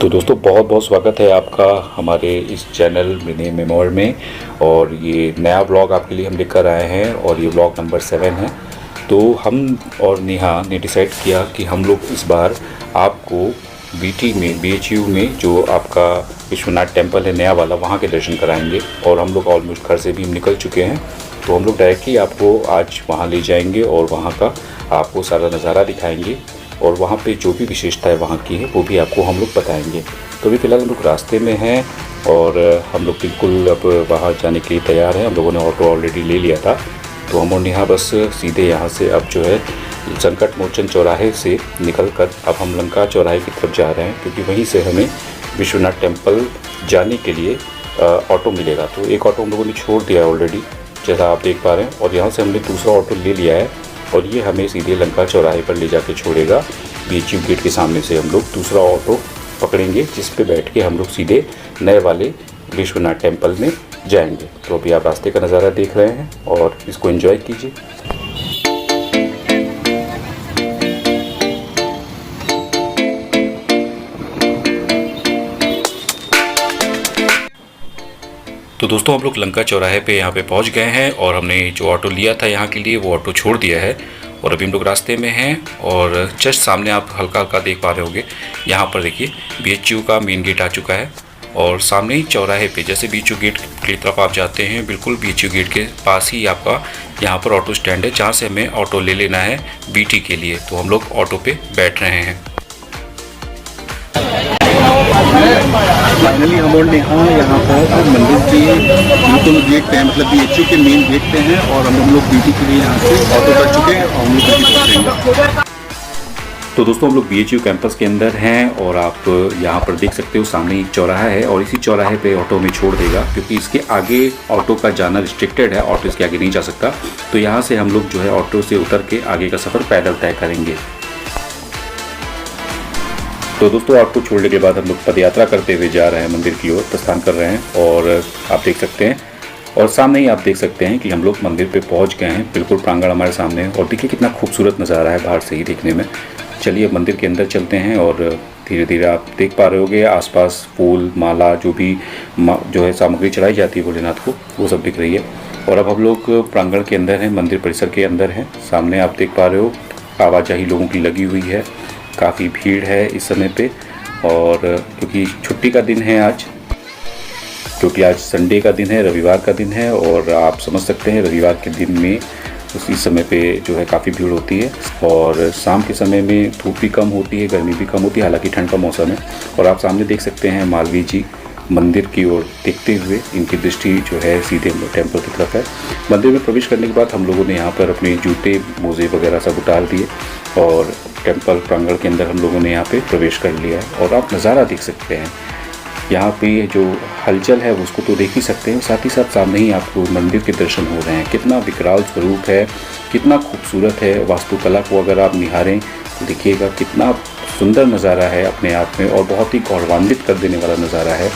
तो दोस्तों बहुत बहुत स्वागत है आपका हमारे इस चैनल मिनी मेमोर में। और ये नया ब्लॉग आपके लिए हम लेकर आए हैं और ये ब्लॉग नंबर 7 है। तो हम और नेहा ने डिसाइड किया कि हम लोग इस बार आपको बीटी में BHU में जो आपका विश्वनाथ टेम्पल है नया वाला, वहाँ के दर्शन कराएंगे। और हम लोग ऑलमोस्ट घर से भी निकल चुके हैं, तो हम लोग डायरेक्टली आपको आज वहाँ ले जाएंगे और वहाँ का आपको सारा नज़ारा दिखाएंगे और वहाँ पे जो भी विशेषताएं वहाँ की है वो भी आपको हम लोग बताएंगे। तो अभी फ़िलहाल हम लोग रास्ते में हैं और हम लोग बिल्कुल अब वहाँ जाने के लिए तैयार हैं। हम लोगों ने ऑटो ऑलरेडी ले लिया था, तो हम और नेहा बस सीधे यहाँ से अब जो है संकट मोचन चौराहे से निकल कर अब हम लंका चौराहे की तरफ जा रहे हैं, क्योंकि वहीं से हमें विश्वनाथ टेम्पल जाने के लिए ऑटो मिलेगा। तो एक ऑटो हम लोगों ने छोड़ दिया है ऑलरेडी, जैसा आप देख पा रहे हैं, और यहाँ से हमने दूसरा ऑटो ले लिया है और ये हमें सीधे लंका चौराहे पर ले जाके छोड़ेगा। BHU गेट के सामने से हम लोग दूसरा ऑटो पकड़ेंगे, जिस पे बैठ के हम लोग सीधे नए वाले विश्वनाथ टेम्पल में जाएंगे। तो अभी आप रास्ते का नज़ारा देख रहे हैं और इसको एंजॉय कीजिए। तो दोस्तों हम लोग लंका चौराहे पे यहाँ पे पहुँच गए हैं और हमने जो ऑटो लिया था यहाँ के लिए वो ऑटो छोड़ दिया है और अभी हम लोग रास्ते में हैं। और जस्ट सामने आप हल्का हल्का देख पा रहे होंगे, यहाँ पर देखिए BHU का मेन गेट आ चुका है। और सामने ही चौराहे पे जैसे BHU गेट की तरफ आप जाते हैं, बिल्कुल BHU गेट के पास ही आपका यहाँ पर ऑटो स्टैंड है, जहाँ से हमें ऑटो ले लेना है BT के लिए। तो हम लोग ऑटो पे बैठ रहे हैं। फाइनली हम और नेहा यहाँ पर मंदिर के बिल्कुल गेट पे हैं, मतलब BHU के मेन गेट पे हैं और हम लोग BT के लिए यहाँ से ऑटो कर चुके हैं और हम लोग BT पहुँचेंगे। तो दोस्तों हम लोग BHU कैंपस के अंदर हैं और आप यहाँ पर देख सकते हो सामने एक चौराहा है और इसी चौराहे पे ऑटो में छोड़ देगा, क्योंकि इसके आगे ऑटो का जाना रिस्ट्रिक्टेड है, ऑटो इसके आगे नहीं जा सकता। तो यहाँ से हम लोग जो है ऑटो से उतर के आगे का सफ़र पैदल तय करेंगे। तो दोस्तों ऑटो छोड़ने के बाद हम लोग पदयात्रा करते हुए जा रहे हैं, मंदिर की ओर प्रस्थान कर रहे हैं। और आप देख सकते हैं और सामने ही आप देख सकते हैं कि हम लोग मंदिर पे पहुंच गए हैं। बिल्कुल प्रांगण हमारे सामने है और देखिए कितना खूबसूरत नज़ारा है बाहर से ही देखने में। चलिए मंदिर के अंदर चलते हैं और धीरे धीरे आप देख पा रहे होंगे आसपास फूल माला जो भी जो है सामग्री चढ़ाई जाती है भोलेनाथ को, वो सब दिख रही है। और अब हम लोग प्रांगण के अंदर हैं, मंदिर परिसर के अंदर हैं। सामने आप देख पा रहे हो आवाजाही लोगों की लगी हुई है, काफ़ी भीड़ है इस समय पे। और क्योंकि छुट्टी का दिन है आज, क्योंकि आज संडे का दिन है, रविवार का दिन है, और आप समझ सकते हैं रविवार के दिन में इस समय पे जो है काफ़ी भीड़ होती है। और शाम के समय में धूप भी कम होती है, गर्मी भी कम होती है, हालांकि ठंड का मौसम है। और आप सामने देख सकते हैं मालवी जी मंदिर की ओर देखते हुए, इनकी दृष्टि जो है सीधे टेम्पल की तरफ है। मंदिर में प्रवेश करने के बाद हम लोगों ने यहाँ पर अपने जूते मोजे वगैरह सब उतार दिए और टेम्पल प्रांगण के अंदर हम लोगों ने यहाँ पे प्रवेश कर लिया है। और आप नज़ारा देख सकते हैं, यहाँ पे जो हलचल है उसको तो देख ही सकते हैं, साथ ही साथ सामने ही आपको मंदिर के दर्शन हो रहे हैं। कितना विकराल स्वरूप है, कितना खूबसूरत है। वास्तुकला को अगर आप निहारें तो देखिएगा कितना सुंदर नज़ारा है अपने आप में और बहुत ही गौरवान्वित कर देने वाला नज़ारा है।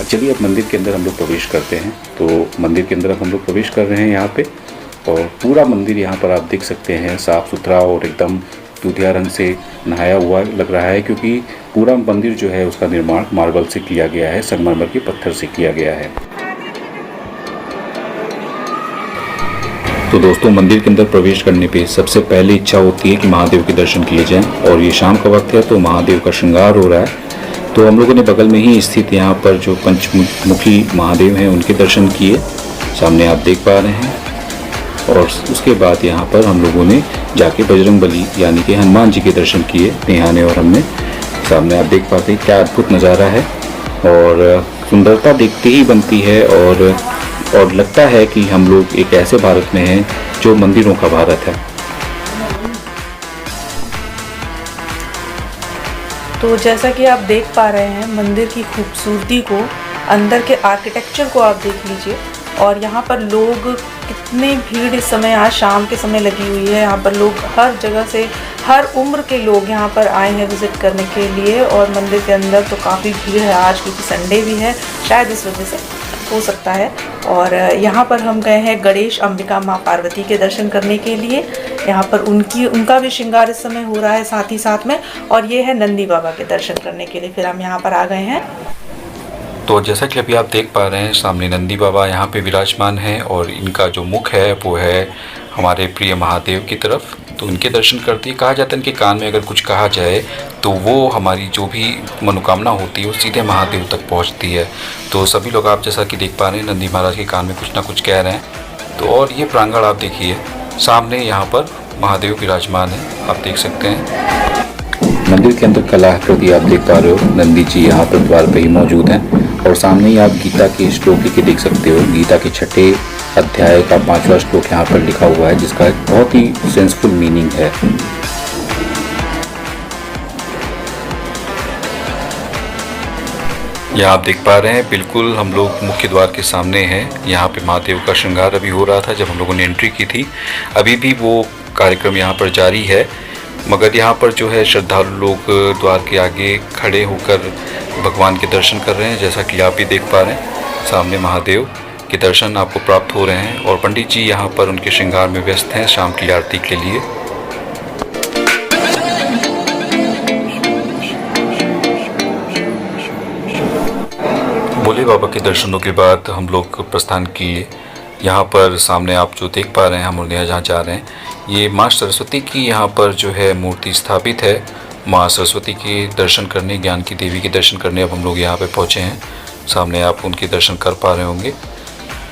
चलिए अब मंदिर के अंदर हम लोग प्रवेश करते हैं। तो मंदिर के अंदर अब हम लोग प्रवेश कर रहे हैं यहाँ पे, और पूरा मंदिर यहाँ पर आप देख सकते हैं साफ़ सुथरा और एकदम दूधिया रंग से नहाया हुआ लग रहा है, क्योंकि पूरा मंदिर जो है उसका निर्माण मार्बल से किया गया है, संगमरमर के पत्थर से किया गया है। तो दोस्तों मंदिर के अंदर प्रवेश करने पे सबसे पहले इच्छा होती है कि महादेव के दर्शन किए जाएं, और ये शाम का वक्त है तो महादेव का श्रृंगार हो रहा है। तो हम लोगों ने बगल में ही स्थित यहाँ पर जो पंचमुखी महादेव हैं उनके दर्शन किए, सामने आप देख पा रहे हैं। और उसके बाद यहाँ पर हम लोगों ने जाके बजरंगबली यानी कि हनुमान जी के दर्शन किए, नेहा ने और हमने। सामने आप देख पाते हैं क्या अद्भुत नज़ारा है और सुंदरता देखते ही बनती है। और लगता है कि हम लोग एक ऐसे भारत में हैं जो मंदिरों का भारत है। तो जैसा कि आप देख पा रहे हैं मंदिर की खूबसूरती को, अंदर के आर्किटेक्चर को आप देख लीजिए। और यहाँ पर लोग कितनी भीड़ इस समय, आज शाम के समय लगी हुई है। यहाँ पर लोग हर जगह से, हर उम्र के लोग यहाँ पर आए हैं विज़िट करने के लिए। और मंदिर के अंदर तो काफ़ी भीड़ है आज, क्योंकि संडे भी है, शायद इस वजह से हो सकता है। और यहाँ पर हम गए हैं गणेश अंबिका माँ पार्वती के दर्शन करने के लिए। यहाँ पर उनका भी श्रृंगार इस समय हो रहा है साथ ही साथ में। और ये है नंदी बाबा के दर्शन करने के लिए फिर हम यहाँ पर आ गए हैं। तो जैसा कि अभी आप देख पा रहे हैं, सामने नंदी बाबा यहाँ पे विराजमान हैं और इनका जो मुख है वो है हमारे प्रिय महादेव की तरफ। तो इनके दर्शन करते ही कहा जाता है इनके कान में अगर कुछ कहा जाए तो वो हमारी जो भी मनोकामना होती है वो सीधे महादेव तक पहुँचती है। तो सभी लोग आप जैसा कि देख पा रहे हैं नंदी महाराज के कान में कुछ ना कुछ कह रहे हैं। तो और ये प्रांगण आप देखिए, सामने यहाँ पर महादेव विराजमान है, आप देख सकते हैं। मंदिर के अंदर कलाकृति आप देख पा रहे हो, नंदी जी यहाँ पर द्वार पर ही मौजूद हैं और सामने ही आप गीता के श्लोक के देख सकते हो। गीता के 6ठे अध्याय का 5वां श्लोक यहाँ पर लिखा हुआ है जिसका एक बहुत ही सेंसफुल मीनिंग है। यहाँ आप देख पा रहे हैं बिल्कुल हम लोग मुख्य द्वार के सामने हैं। यहाँ पे महादेव का श्रृंगार अभी हो रहा था जब हम लोगों ने एंट्री की थी। अभी भी वो कार्यक्रम यहाँ पर जारी है, मगर यहाँ पर जो है श्रद्धालु लोग द्वार के आगे खड़े होकर भगवान के दर्शन कर रहे हैं। जैसा कि आप भी देख पा रहे हैं सामने महादेव के दर्शन आपको प्राप्त हो रहे हैं और पंडित जी यहाँ पर उनके श्रृंगार में व्यस्त हैं शाम की आरती के लिए। भोले बाबा के दर्शनों के बाद हम लोग प्रस्थान किए। यहाँ पर सामने आप जो देख पा रहे हैं, हम लोग जहाँ जा रहे हैं, ये माँ सरस्वती की यहाँ पर जो है मूर्ति स्थापित है। माँ सरस्वती के दर्शन करने, ज्ञान की देवी के दर्शन करने अब हम लोग यहाँ पे पहुँचे हैं। सामने आप उनके दर्शन कर पा रहे होंगे।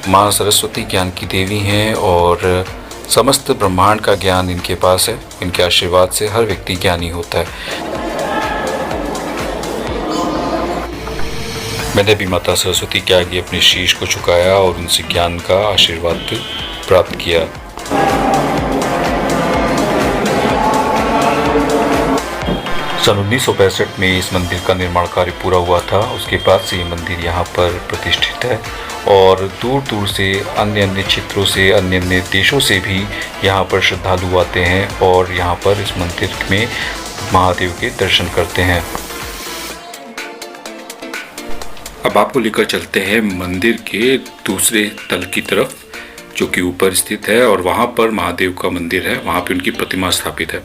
माँ सरस्वती ज्ञान की देवी हैं और समस्त ब्रह्मांड का ज्ञान इनके पास है। इनके आशीर्वाद से हर व्यक्ति ज्ञानी होता है। मैंने भी माता सरस्वती के आगे अपने शीश को झुकाया और उनसे ज्ञान का आशीर्वाद प्राप्त किया। सन 1965 में इस मंदिर का निर्माण कार्य पूरा हुआ था। उसके बाद से ये मंदिर यहाँ पर प्रतिष्ठित है और दूर दूर से अन्य क्षेत्रों से, अन्य देशों से भी यहाँ पर श्रद्धालु आते हैं और यहाँ पर इस मंदिर में महादेव के दर्शन करते हैं। अब आपको लेकर चलते हैं मंदिर के दूसरे तल की तरफ जो कि ऊपर स्थित है और वहाँ पर महादेव का मंदिर है, वहाँ पे उनकी प्रतिमा स्थापित है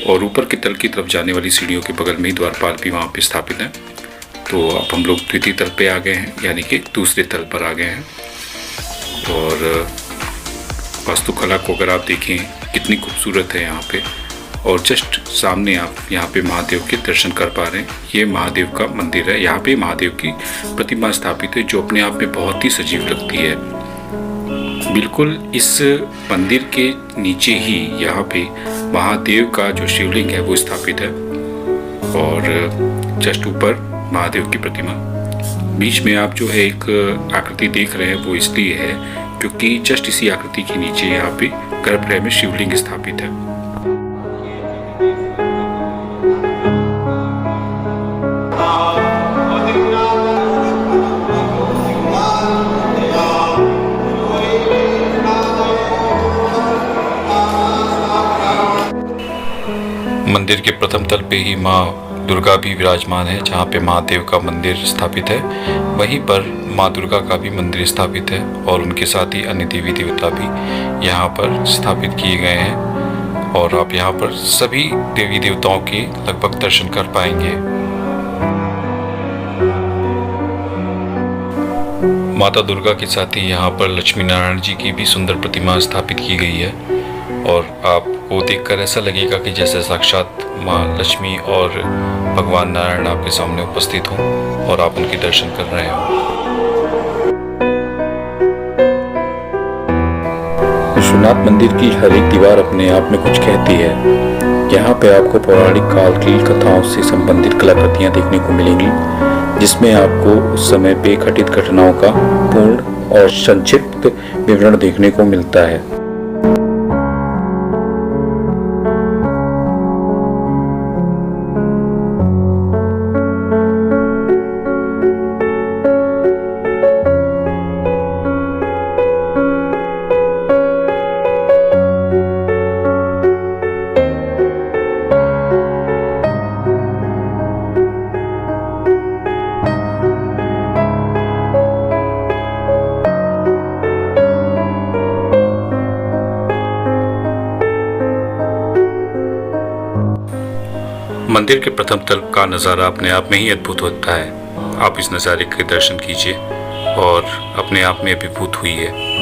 और ऊपर के तल की तरफ जाने वाली सीढ़ियों के बगल में ही द्वारपाल भी वहाँ पे स्थापित है। तो अब हम लोग द्वितीय तल पे आ गए हैं, यानी कि दूसरे तल पर आ गए हैं। और वास्तुकला को अगर आप देखें कितनी खूबसूरत है यहाँ पे, और जस्ट सामने आप यहाँ पे महादेव के दर्शन कर पा रहे हैं। ये महादेव का मंदिर है, यहाँ पे महादेव की प्रतिमा स्थापित है जो अपने आप में बहुत ही सजीव लगती है। बिल्कुल इस मंदिर के नीचे ही यहाँ पे महादेव का जो शिवलिंग है वो स्थापित है और जस्ट ऊपर महादेव की प्रतिमा। बीच में आप जो है एक आकृति देख रहे हैं वो इसलिए है क्योंकि जस्ट इसी आकृति के नीचे यहाँ पे गर्भगृह में शिवलिंग स्थापित है। मंदिर के प्रथम तल पे ही माँ दुर्गा भी विराजमान है, जहाँ पे महादेव का मंदिर स्थापित है वहीं पर माँ दुर्गा का भी मंदिर स्थापित है और उनके साथ ही अन्य देवी देवता भी यहाँ पर स्थापित किए गए हैं और आप यहाँ पर सभी देवी देवताओं के लगभग दर्शन कर पाएंगे। माता दुर्गा के साथ ही यहाँ पर लक्ष्मी नारायण जी की भी सुंदर प्रतिमा स्थापित की गई है और आपको देखकर ऐसा लगेगा कि जैसे साक्षात माँ लक्ष्मी और भगवान नारायण आपके सामने उपस्थित हों और आप उनके दर्शन कर रहे हो। विश्वनाथ मंदिर की हर एक दीवार अपने आप में कुछ कहती है। यहाँ पे आपको पौराणिक काल की कथाओं से संबंधित कलाकृतियाँ देखने को मिलेंगी जिसमें आपको उस समय पे घटित घटनाओं का पूर्ण और संक्षिप्त विवरण देखने को मिलता है। मंदिर के प्रथम तल का नज़ारा अपने आप में ही अद्भुत होता है। आप इस नज़ारे के दर्शन कीजिए और अपने आप में अभिभूत हुई है।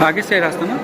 आगे से रास्ता ना।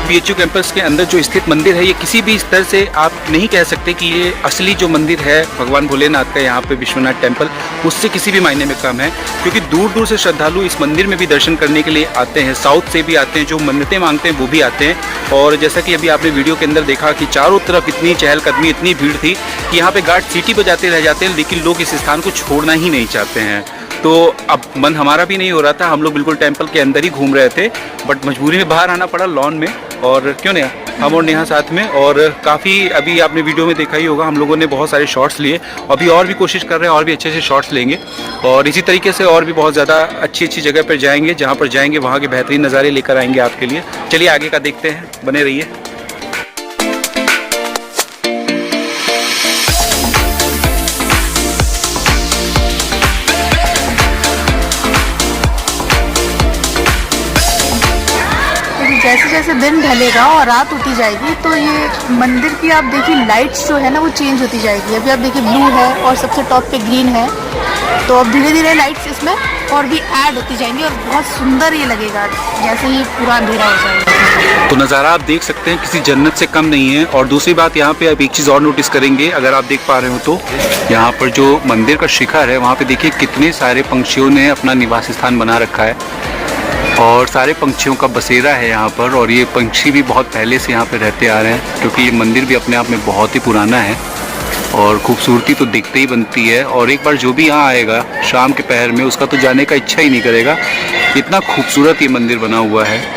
BHU कैंपस के अंदर जो स्थित मंदिर है, ये किसी भी स्तर से आप नहीं कह सकते कि ये असली जो मंदिर है भगवान भोलेनाथ का यहाँ पे विश्वनाथ टेम्पल, उससे किसी भी मायने में कम है। क्योंकि दूर दूर से श्रद्धालु इस मंदिर में भी दर्शन करने के लिए आते हैं, साउथ से भी आते हैं, जो मन्नतें मांगते हैं वो भी आते हैं। और जैसा कि अभी आपने वीडियो के अंदर देखा कि चारों तरफ इतनी चहलकदमी, इतनी भीड़ थी कि यहाँ पे गार्ड सीटी बजाते रह जाते हैं, लेकिन लोग इस स्थान को छोड़ना ही नहीं चाहते हैं। तो अब मन हमारा भी नहीं हो रहा था, हम लोग बिल्कुल टेंपल के अंदर ही घूम रहे थे, बट मजबूरी में बाहर आना पड़ा लॉन में। और क्यों नहीं, हम और नेहा साथ में, और काफ़ी अभी आपने वीडियो में देखा ही होगा, हम लोगों ने बहुत सारे शॉट्स लिए। अभी और भी कोशिश कर रहे हैं और भी अच्छे से शॉट्स लेंगे, और इसी तरीके से और भी बहुत ज़्यादा अच्छी अच्छी जगह पर जाएंगे, जहाँ पर जाएंगे वहाँ के बेहतरीन नज़ारे लेकर आएंगे आपके लिए। चलिए आगे का देखते हैं, बने रहिए। जैसे जैसे दिन ढलेगा और रात होती जाएगी तो ये मंदिर की आप देखिए लाइट्स जो है ना वो चेंज होती जाएगी। अभी आप देखिए ब्लू है और सबसे टॉप पे ग्रीन है, तो अब धीरे धीरे लाइट्स इसमें और भी ऐड होती जाएंगी और बहुत सुंदर ये लगेगा जैसे ही पूरा अंधेरा हो जाएगा। तो नज़ारा आप देख सकते हैं, किसी जन्नत से कम नहीं है। और दूसरी बात यहाँ पे आप एक चीज़ और नोटिस करेंगे, अगर आप देख पा रहे हो तो यहाँ पर जो मंदिर का शिखर है वहाँ पे देखिए कितने सारे पंछियों ने अपना निवास स्थान बना रखा है, और सारे पंछियों का बसेरा है यहाँ पर। और ये पंछी भी बहुत पहले से यहाँ पे रहते आ रहे हैं, क्योंकि ये मंदिर भी अपने आप में बहुत ही पुराना है और खूबसूरती तो दिखते ही बनती है। और एक बार जो भी यहाँ आएगा शाम के पहर में, उसका तो जाने का इच्छा ही नहीं करेगा, इतना खूबसूरत ये मंदिर बना हुआ है।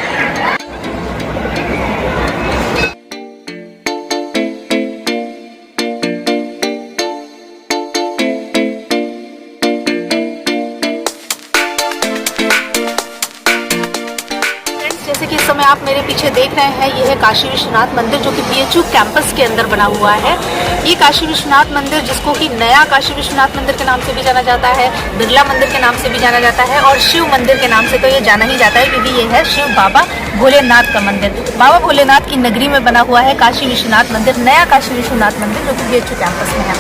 जैसे कि इस समय आप मेरे पीछे देख रहे हैं, ये है काशी विश्वनाथ मंदिर जो कि BHU कैंपस के अंदर बना हुआ है। ये काशी विश्वनाथ मंदिर, जिसको कि नया काशी विश्वनाथ मंदिर के नाम से भी जाना जाता है, बिरला मंदिर के नाम से भी जाना जाता है, और शिव मंदिर के नाम से तो ये जाना ही जाता है, क्योंकि ये है शिव बाबा भोलेनाथ का मंदिर। बाबा भोलेनाथ की नगरी में बना हुआ है काशी विश्वनाथ मंदिर, नया काशी विश्वनाथ मंदिर जो कि BHU कैंपस में है।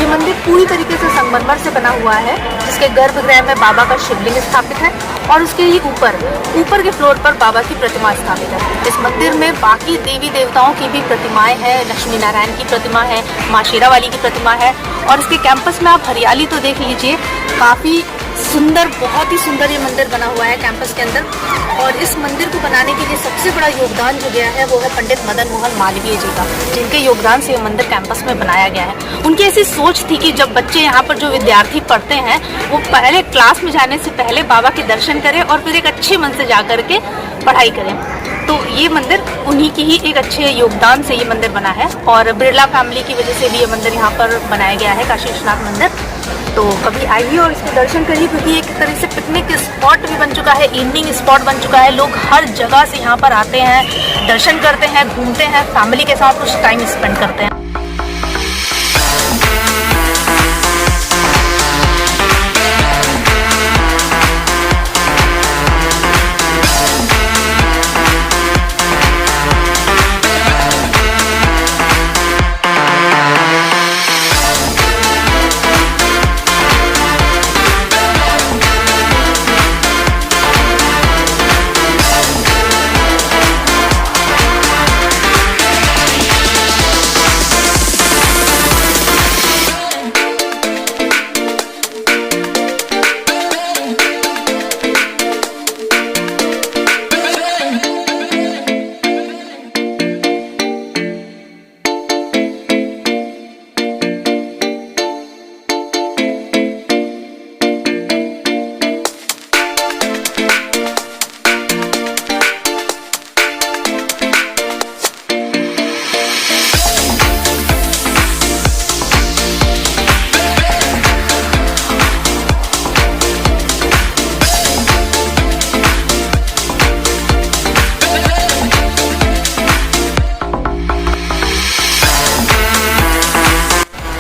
ये मंदिर पूरी तरीके से संगमरमर से बना हुआ है, जिसके गर्भगृह में बाबा का शिवलिंग स्थापित है और उसके ही ऊपर के फ्लोर पर बाबा की प्रतिमा स्थापित है। इस मंदिर में बाकी देवी देवताओं की भी प्रतिमाएं हैं, लक्ष्मी नारायण की प्रतिमा है, माँ शेरावाली की प्रतिमा है। और इसके कैंपस में आप हरियाली तो देख लीजिए, काफ़ी सुंदर, बहुत ही सुंदर ये मंदिर बना हुआ है कैंपस के अंदर। और इस मंदिर को बनाने के लिए सबसे बड़ा योगदान जो गया है वो है पंडित मदन मोहन मालवीय जी का, जिनके योगदान से ये मंदिर कैंपस में बनाया गया है। उनकी ऐसी सोच थी कि जब बच्चे यहाँ पर जो विद्यार्थी पढ़ते हैं वो पहले क्लास में जाने से पहले बाबा के दर्शन करें और फिर एक अच्छे मन से जा कर के पढ़ाई करें। तो ये मंदिर उन्हीं की ही एक अच्छे योगदान से ये मंदिर बना है, और बिरला फैमिली की वजह से भी ये मंदिर यहाँ पर बनाया गया है, काशी विश्वनाथ मंदिर। तो कभी आइए और इसके दर्शन करिए, क्योंकि एक तरह से पिकनिक स्पॉट भी बन चुका है, इवनिंग स्पॉट बन चुका है। लोग हर जगह से यहाँ पर आते हैं, दर्शन करते हैं, घूमते हैं, फैमिली के साथ कुछ टाइम स्पेंड करते हैं।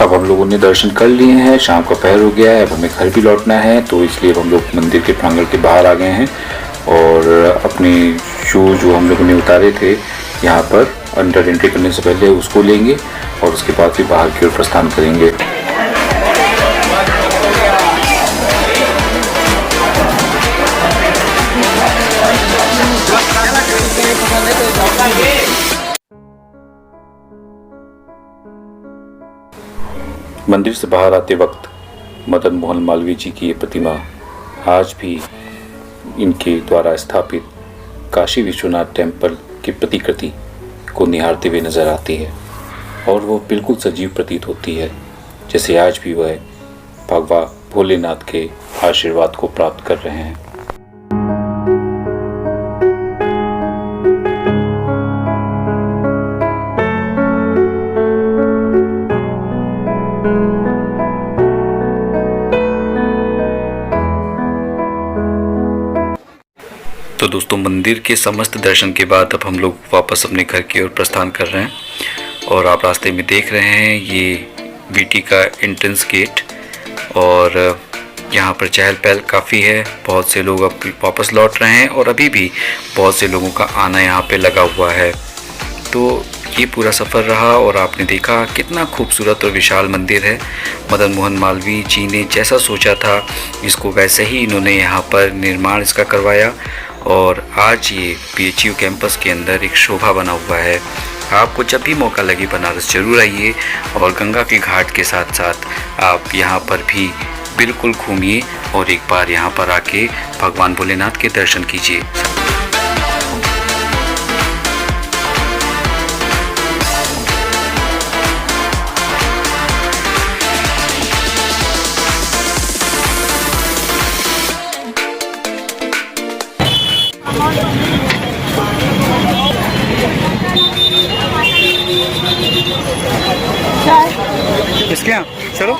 अब हम लोगों ने दर्शन कर लिए हैं, शाम का पहर हो गया है, अब हमें घर भी लौटना है, तो इसलिए हम लोग मंदिर के प्रांगण के बाहर आ गए हैं और अपने शूज जो हम लोगों ने उतारे थे यहाँ पर अंदर एंट्री करने से पहले उसको लेंगे और उसके बाद फिर बाहर की ओर प्रस्थान करेंगे। मंदिर से बाहर आते वक्त मदन मोहन मालवीय जी की ये प्रतिमा आज भी इनके द्वारा स्थापित काशी विश्वनाथ टेम्पल की प्रतिकृति को निहारते हुए नजर आती है और वो बिल्कुल सजीव प्रतीत होती है, जैसे आज भी वह भगवान भोलेनाथ के आशीर्वाद को प्राप्त कर रहे हैं। तो दोस्तों, मंदिर के समस्त दर्शन के बाद अब हम लोग वापस अपने घर की ओर प्रस्थान कर रहे हैं और आप रास्ते में देख रहे हैं ये वीटी का एंट्रेंस गेट और यहाँ पर चहल पहल काफ़ी है। बहुत से लोग अब वापस लौट रहे हैं और अभी भी बहुत से लोगों का आना यहाँ पे लगा हुआ है। तो ये पूरा सफ़र रहा और आपने देखा कितना खूबसूरत और विशाल मंदिर है। मदन मोहन मालवीय जी ने जैसा सोचा था इसको वैसे ही इन्होंने यहाँ पर निर्माण इसका करवाया और आज ये PHU कैंपस के अंदर एक शोभा बना हुआ है। आपको जब भी मौका लगे बनारस जरूर आइए और गंगा के घाट के साथ साथ आप यहाँ पर भी बिल्कुल घूमिए और एक बार यहाँ पर आके भगवान भोलेनाथ के दर्शन कीजिए। किसके यहाँ चलो।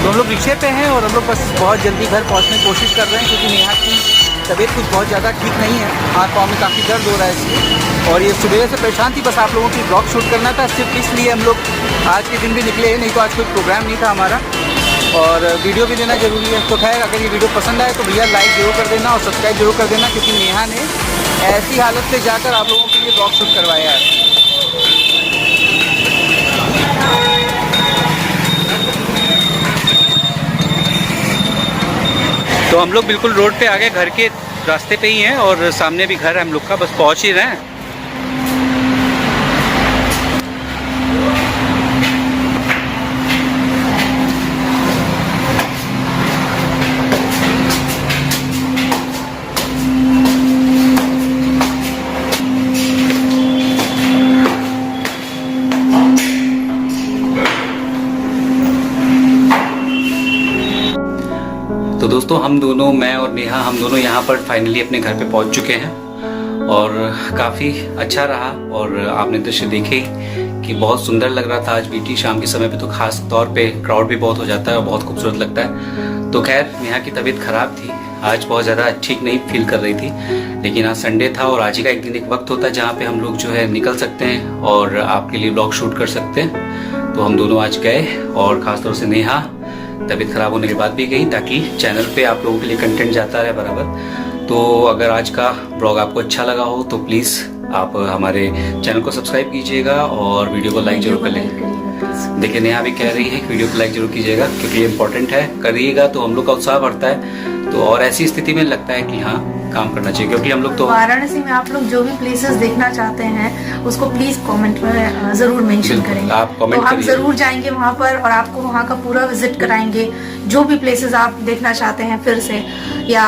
तो हम लोग रिक्शे पे हैं और हम लोग बस बहुत जल्दी घर पहुंचने की कोशिश कर रहे हैं क्योंकि नेहा की तबीयत कुछ बहुत ज़्यादा ठीक नहीं है। हाथ पाँव में काफ़ी दर्द हो रहा है इसलिए, और ये सुबह से परेशान थी। बस आप लोगों की ब्लॉग शूट करना था, सिर्फ इसलिए हम लोग आज के दिन भी निकले हैं, नहीं तो आज कोई प्रोग्राम नहीं था हमारा और वीडियो भी देना ज़रूरी है। तो खैर, अगर ये वीडियो पसंद आए तो भैया लाइक जरूर कर देना और सब्सक्राइब जरूर कर देना, क्योंकि नेहा ने ऐसी हालत से जाकर आप लोगों के लिए ब्लॉग शूट करवाया है। तो हम लोग बिल्कुल रोड पे आ गए, घर के रास्ते पे ही हैं और सामने भी घर है हम लोग का, बस पहुंच ही रहे हैं। तो दोस्तों, हम दोनों, मैं और नेहा, हम दोनों यहाँ पर फाइनली अपने घर पे पहुँच चुके हैं और काफ़ी अच्छा रहा। और आपने दृश्य देखे कि बहुत सुंदर लग रहा था। आज वीटी शाम के समय पे तो खास तौर पे क्राउड भी बहुत हो जाता है और बहुत खूबसूरत लगता है। तो खैर, नेहा की तबीयत ख़राब थी, आज बहुत ज़्यादा ठीक नहीं फील कर रही थी, लेकिन आज संडे था और आज ही का एक दिन एक वक्त होता है जहाँ पे हम लोग जो है निकल सकते हैं और आपके लिए ब्लॉग शूट कर सकते हैं। तो हम दोनों आज गए और ख़ासतौर से नेहा तबीयत ख़राब होने के बाद भी गई, ताकि चैनल पे आप लोगों के लिए कंटेंट जाता रहे बराबर। तो अगर आज का ब्लॉग आपको अच्छा लगा हो तो प्लीज़ आप हमारे चैनल को सब्सक्राइब कीजिएगा और वीडियो को लाइक जरूर कर लें। देखिए, नेहा भी कह रही है कि वीडियो को लाइक जरूर कीजिएगा क्योंकि ये इंपॉर्टेंट है। करिएगा तो हम लोग का उत्साह बढ़ता है, तो और ऐसी स्थिति में लगता है कि हाँ, काम करना चाहिए, क्योंकि हम लोग तो वाराणसी में आप लोग जो भी प्लेसेस देखना चाहते हैं उसको प्लीज कमेंट में जरूर मेंशन करें। आप कमेंट तो हम करिए। जरूर जाएंगे वहाँ पर और आपको वहाँ का पूरा विजिट कराएंगे। जो भी प्लेसेस आप देखना चाहते हैं फिर से, या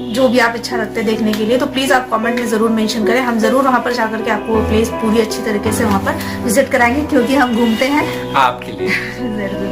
जो भी आप इच्छा रखते हैं देखने के लिए, तो प्लीज आप कमेंट में जरूर मेंशन करें। हम जरूर वहाँ पर जाकर के आपको वो प्लेस पूरी अच्छी तरीके से वहाँ पर विजिट कराएंगे, क्योंकि हम घूमते हैं आपके लिए। जरूर।